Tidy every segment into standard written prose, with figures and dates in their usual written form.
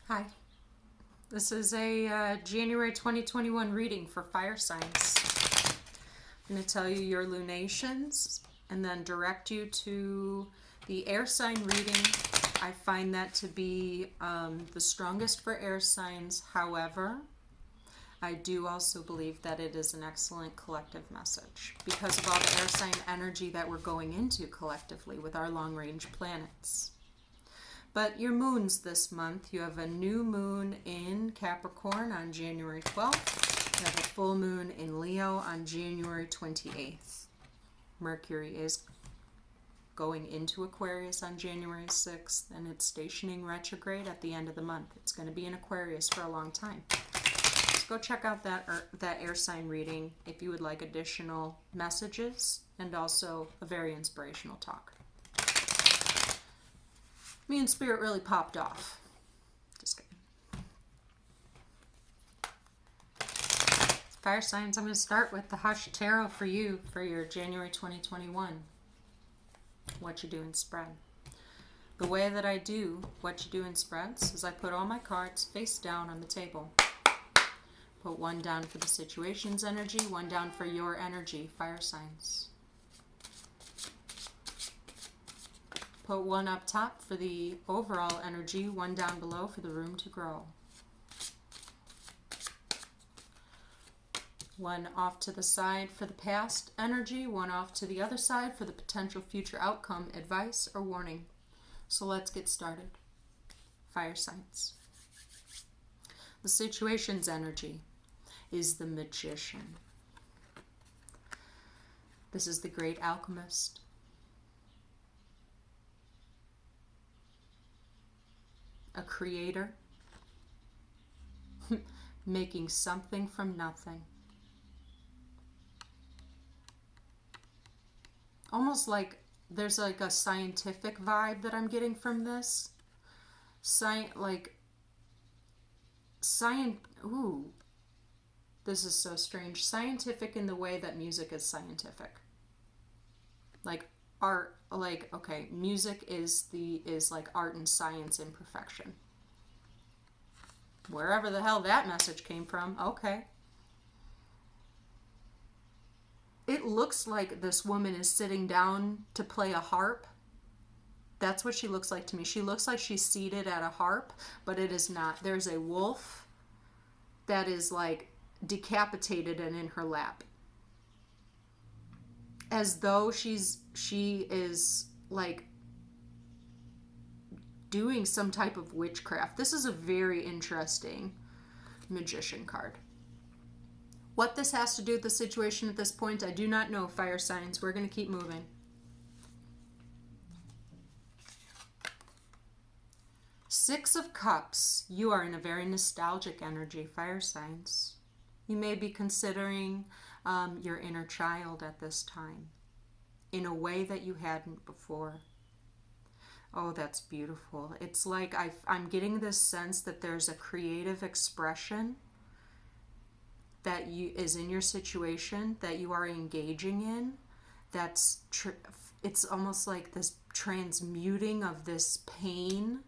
Hi, this is a January 2021 reading for fire signs. I'm going to tell you your lunations and then direct you to the air sign reading. I find that to be the strongest for air signs. However, I do also believe that it is an excellent collective message because of all the air sign energy that we're going into collectively with our long-range planets. But your moons this month, you have a new moon in Capricorn on January 12th. You have a full moon in Leo on January 28th. Mercury is going into Aquarius on January 6th, and it's stationing retrograde at the end of the month. It's going to be in Aquarius for a long time. So go check out that air sign reading if you would like additional messages and also a very inspirational talk. Me and Spirit really popped off. Just kidding. Fire signs, I'm going to start with the Hush Tarot for you for your January 2021 Whatchadoin Spread. The way that I do Whatchadoin Spreads is I put all my cards face down on the table. Put one down for the situation's energy, one down for your energy, fire signs. Put one up top for the overall energy, one down below for the room to grow. One off to the side for the past energy, one off to the other side for the potential future outcome, advice, or warning. So let's get started. Fire signs. The situation's energy is the Magician. This is the great alchemist. A creator, making something from nothing. Almost like there's like a scientific vibe that I'm getting from this. Ooh, this is so strange. Scientific in the way that music is scientific. Like art, like, okay, music is like art and science in perfection. Wherever the hell that message came from, okay. It looks like this woman is sitting down to play a harp. That's what she looks like to me. She looks like she's seated at a harp, but it is not. There's a wolf that is like decapitated and in her lap. As though she is like doing some type of witchcraft. This is a very interesting Magician card. What this has to do with the situation at this point, I do not know, fire signs. We're going to keep moving. Six of Cups. You are in a very nostalgic energy, fire signs. You may be considering your inner child at this time in a way that you hadn't before. Oh, that's beautiful. It's like I'm getting this sense that there's a creative expression that is in your situation that you are engaging in. It's almost like this transmuting of this pain.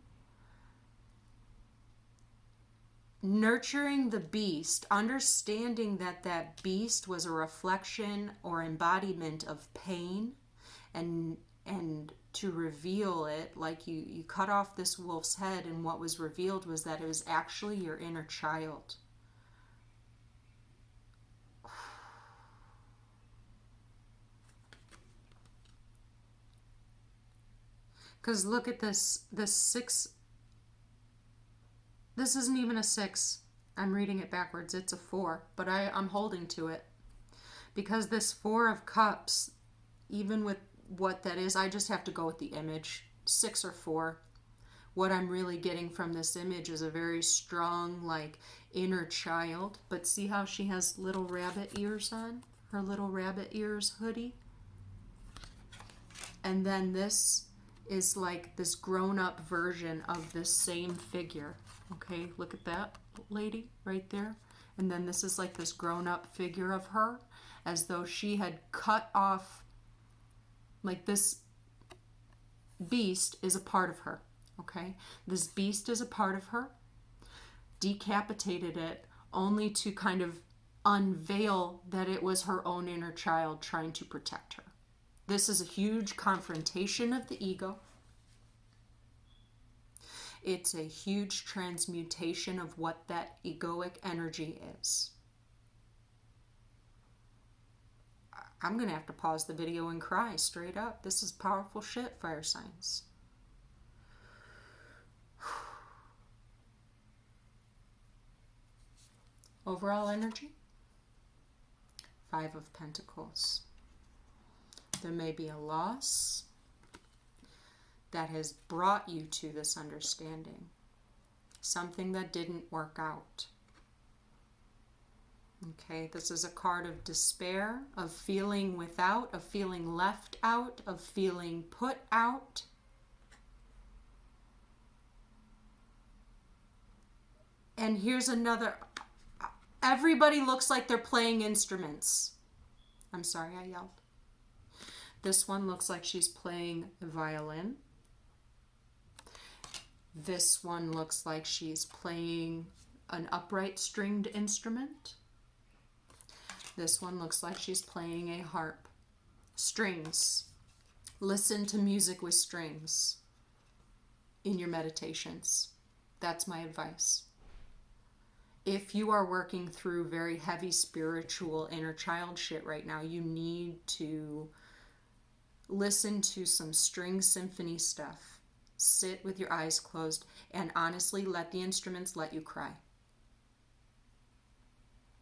Nurturing the beast, understanding that that beast was a reflection or embodiment of pain, and to reveal it, like you cut off this wolf's head, and what was revealed was that it was actually your inner child. Because look at this six. This isn't even a 6. I'm reading it backwards. It's a 4, but I'm holding to it. Because this 4 of Cups, even with what that is, I just have to go with the image. 6 or 4. What I'm really getting from this image is a very strong, like, inner child. But see how she has little rabbit ears on? Her little rabbit ears hoodie. And then this is like this grown-up version of this same figure. Okay, look at that lady right there. And then this is like this grown-up figure of her, as though she had cut off, like this beast is a part of her. Okay, this beast is a part of her. decapitated it, only to kind of unveil that it was her own inner child trying to protect her. This is a huge confrontation of the ego. It's a huge transmutation of what that egoic energy is. I'm going to have to pause the video and cry straight up. This is powerful shit, fire signs. Overall energy, 5 of Pentacles. There may be a loss that has brought you to this understanding. Something that didn't work out. Okay, this is a card of despair, of feeling without, of feeling left out, of feeling put out. And here's another. Everybody looks like they're playing instruments. I'm sorry, I yelled. This one looks like she's playing a violin. This one looks like she's playing an upright stringed instrument. This one looks like she's playing a harp. Strings. Listen to music with strings in your meditations. That's my advice. If you are working through very heavy spiritual inner child shit right now, you need to listen to some string symphony stuff. Sit with your eyes closed and honestly let the instruments let you cry.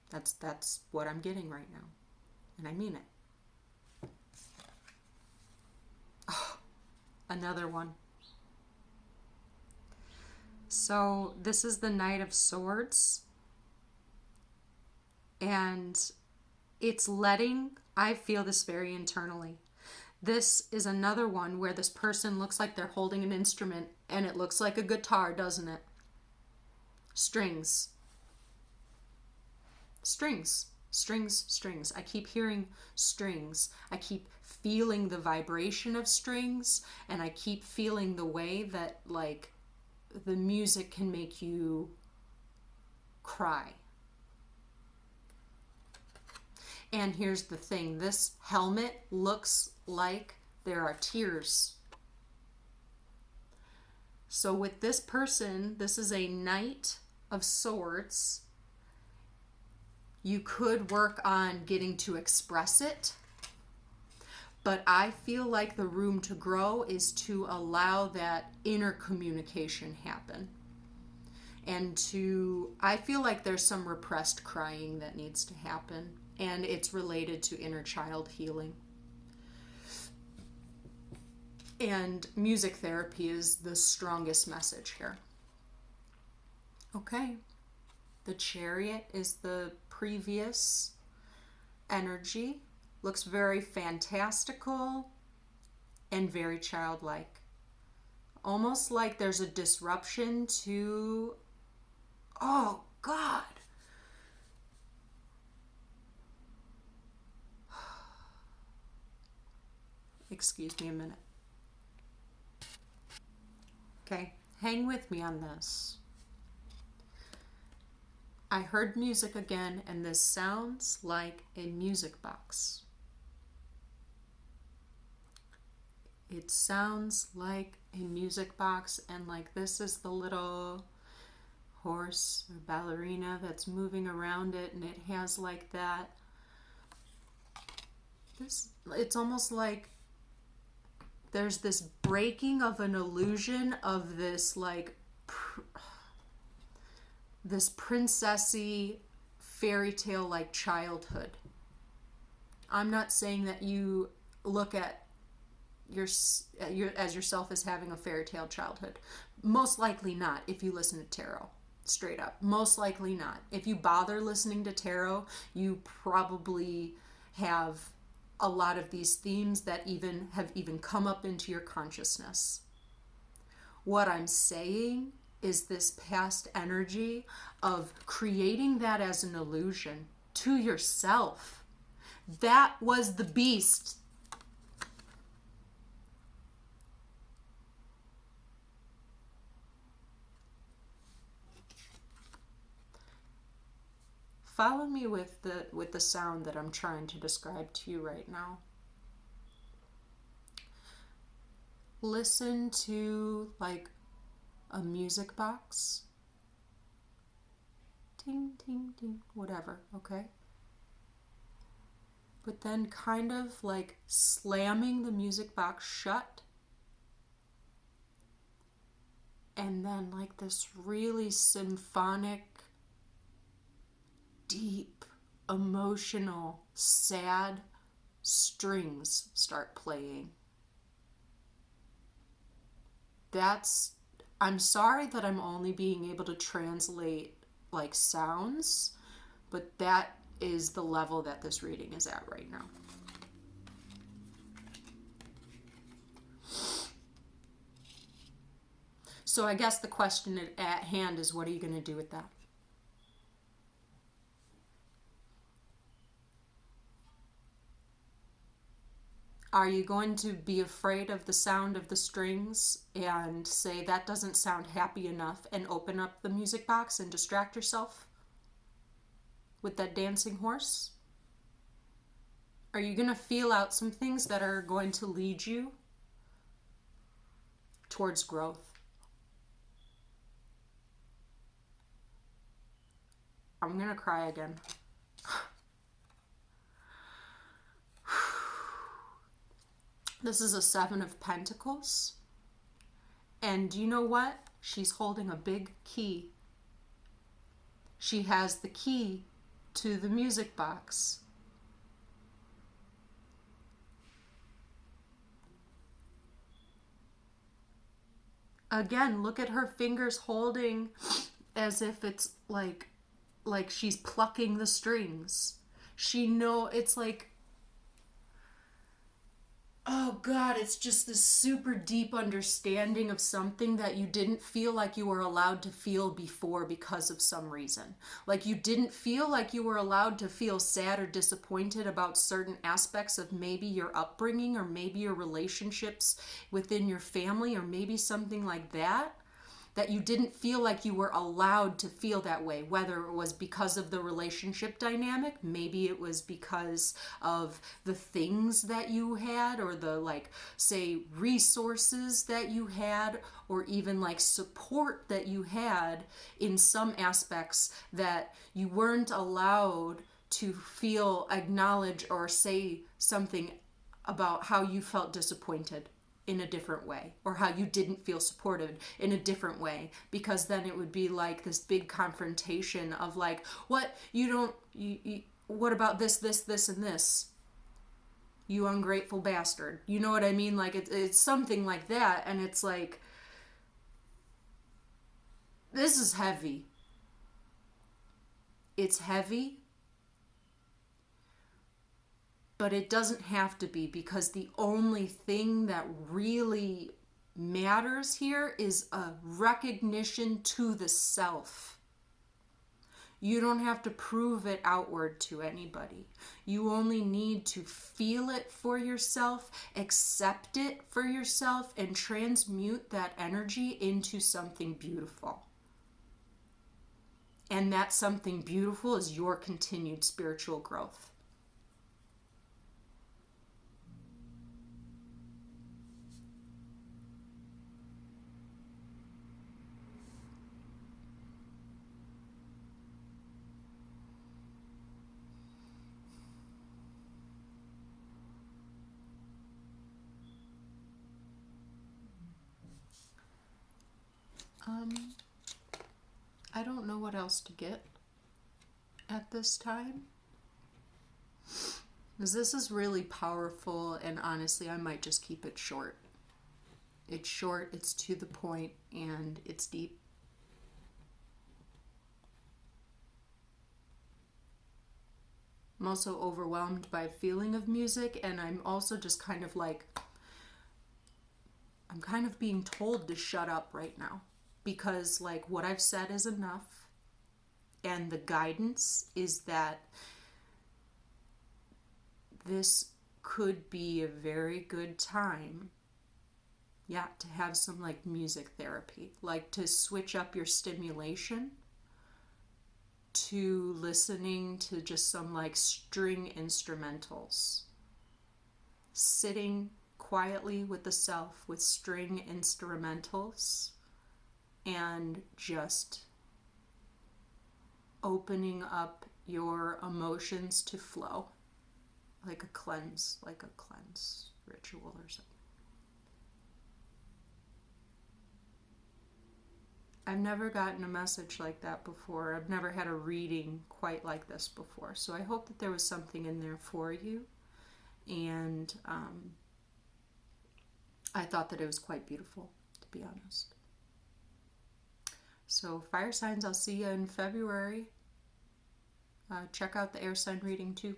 That's what I'm getting right now. And I mean it. Oh, another one. So this is the Knight of Swords. And it's letting, I feel this very internally. This is another one where this person looks like they're holding an instrument and it looks like a guitar, doesn't it? Strings. Strings. Strings, strings. I keep hearing strings. I keep feeling the vibration of strings, and I keep feeling the way that, like, the music can make you cry. And here's the thing. This helmet looks like there are tears. So with this person, this is a Knight of Swords. You could work on getting to express it, but I feel like the room to grow is to allow that inner communication happen. And I feel like there's some repressed crying that needs to happen, and it's related to inner child healing. And music therapy is the strongest message here. Okay. The Chariot is the previous energy. Looks very fantastical and very childlike. Almost like there's a disruption to, oh God. Excuse me a minute. Okay, hang with me on this. I heard music again, and this sounds like a music box. It sounds like a music box, and like this is the little horse or ballerina that's moving around it, and it has like that. It's almost like there's this breaking of an illusion of this like this princessy fairy tale like childhood. I'm not saying that you look at yourself as having a fairy tale childhood. Most likely not if you listen to tarot. Straight up. Most likely not. If you bother listening to tarot, you probably have a lot of these themes that have come up into your consciousness. What I'm saying is this past energy of creating that as an illusion to yourself. That was the beast. follow me with the sound that I'm trying to describe to you right now. Listen to like a music box. Ting, ting, ting, whatever, okay? But then kind of like slamming the music box shut. And then like this really symphonic, deep, emotional, sad strings start playing. I'm sorry that I'm only being able to translate like sounds, but that is the level that this reading is at right now. So I guess the question at hand is, what are you going to do with that? Are you going to be afraid of the sound of the strings and say that doesn't sound happy enough and open up the music box and distract yourself with that dancing horse? Are you going to feel out some things that are going to lead you towards growth? I'm going to cry again. This is a 7 of Pentacles. And you know what? She's holding a big key. She has the key to the music box. Again, look at her fingers holding as if it's like she's plucking the strings. It's like, oh God, it's just this super deep understanding of something that you didn't feel like you were allowed to feel before because of some reason. Like you didn't feel like you were allowed to feel sad or disappointed about certain aspects of maybe your upbringing or maybe your relationships within your family or maybe something like that. That you didn't feel like you were allowed to feel that way, whether it was because of the relationship dynamic, maybe it was because of the things that you had, or the, like, say, resources that you had, or even like support that you had in some aspects that you weren't allowed to feel, acknowledge, or say something about how you felt disappointed in a different way, or how you didn't feel supported in a different way, because then it would be like this big confrontation of like, what about this, and this, you ungrateful bastard, you know what I mean? Like it's something like that. And it's like, this is heavy. It's heavy, but it doesn't have to be, because the only thing that really matters here is a recognition to the self. You don't have to prove it outward to anybody. You only need to feel it for yourself, accept it for yourself, and transmute that energy into something beautiful. And that something beautiful is your continued spiritual growth. I don't know what else to get at this time, because this is really powerful, and honestly, I might just keep it short. It's short, it's to the point, and it's deep. I'm also overwhelmed by a feeling of music, and I'm also just kind of like, I'm kind of being told to shut up right now, because like what I've said is enough, and the guidance is that this could be a very good time, to have some like music therapy, like to switch up your stimulation to listening to just some like string instrumentals. Sitting quietly with the self with string instrumentals and just opening up your emotions to flow like a cleanse ritual or something. I've never gotten a message like that before. I've never had a reading quite like this before. So I hope that there was something in there for you. And I thought that it was quite beautiful, to be honest. So fire signs, I'll see you in February. Check out the air sign reading too.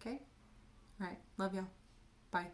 Okay? All right. Love y'all. Bye.